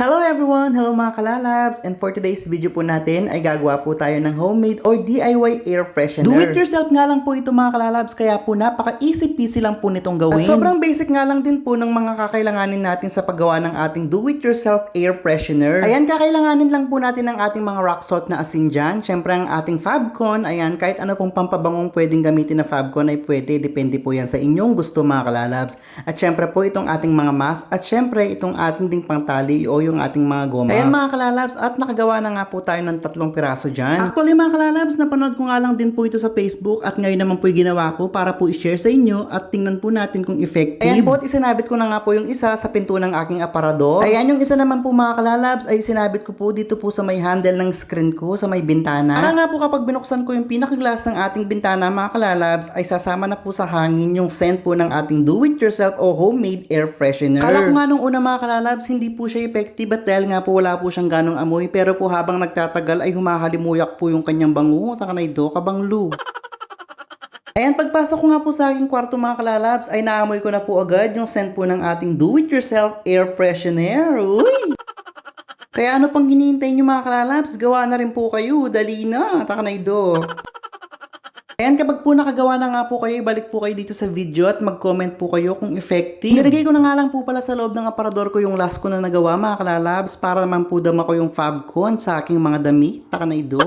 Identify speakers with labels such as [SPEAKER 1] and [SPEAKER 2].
[SPEAKER 1] Hello everyone! Hello mga kalalabs! And for today's video po natin ay gagawa po tayo ng homemade or DIY air freshener. Do it yourself nga lang po ito mga kalalabs, kaya po napaka-easy peasy lang po nitong gawin. At sobrang basic nga lang din po ng mga kakailanganin natin sa paggawa ng ating do it yourself air freshener. Ayan, kakailanganin lang po natin ng ating mga rock salt na asin dyan. Syempre ang ating Fabcon, ayan, kahit ano pong pampabangong pwedeng gamitin na Fabcon ay pwede, depende po yan sa inyong gusto mga kalalabs. At syempre po itong ating mga mask at syempre itong ating ding pangtali o yung ating mga goma. Ayan mga kalalabs, at nakagawa na nga po tayo ng 3 piraso dyan. Actually mga kalalabs, napanood ko nga lang din po ito sa Facebook at ngayon naman po yung ginawa ko para po i-share sa inyo at tingnan po natin kung effective. Ayan po, at isinabit ko na nga po yung isa sa pinto ng aking aparador. Ayan, yung isa naman po mga kalalabs ay isinabit ko po dito po sa may handle ng screen ko sa may bintana. Para nga po kapag binuksan ko yung pinaka-glass ng ating bintana mga kalalabs ay sasama na po sa hangin yung scent po ng ating do-it-yourself o homemade air freshener. Kala ko nga nung una mga kalalabs hindi po siya effective at dahil nga po wala po siyang ganong amoy, pero po habang nagtatagal ay humahalimuyak po yung kanyang bango. Taka na ito, kabanglo. Ayan, pagpasok ko nga po sa aking kwarto mga kalalabs ay naamoy ko na po agad yung scent po ng ating do-it-yourself air freshener. Uy! Kaya ano pang hinihintay nyo mga kalalabs? Gawa na rin po kayo. Dali na. Taka na ito. Ayan, kapag po nakagawa na nga po kayo, balik po kayo dito sa video at mag-comment po kayo kung effective. Nilagay ko na nga lang po pala sa loob ng aparador ko yung last ko na nagawa mga kalalabs para naman po dama ko yung Fabcon sa aking mga damit. Taka na ito.